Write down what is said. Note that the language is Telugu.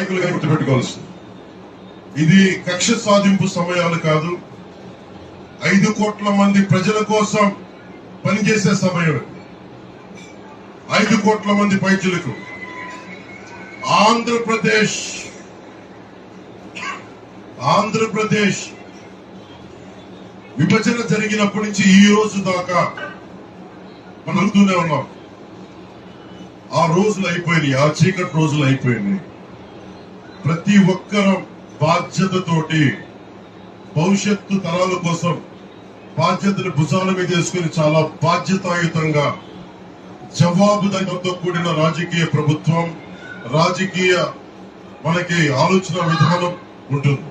నాయకులుగా గుర్తుపెట్టుకోవాల్సింది. ఇది కక్ష సాధింపు సమయాలు కాదు. 5 కోట్ల మంది ప్రజల కోసం పనిచేసే సమయం. 5 కోట్ల మంది పైచులకు ఆంధ్రప్రదేశ్ విభజన జరిగినప్పటి నుంచి ఈ రోజు దాకా మనం అనుకునే ఉన్నాం. ఆ రోజులు అయిపోయినాయి, ఆ చీకటి రోజులు అయిపోయినాయి. ప్రతి ఒక్కరూ బాధ్యతతోటి భవిష్యత్తు తరాల కోసం బాధ్యతను భుజాల మీద వేసుకుని చాలా బాధ్యతాయుతంగా జవాబుదారీతో కూడిన రాజకీయ ప్రభుత్వం, రాజకీయ మనకి ఆలోచన విధానం ఉంటుంది.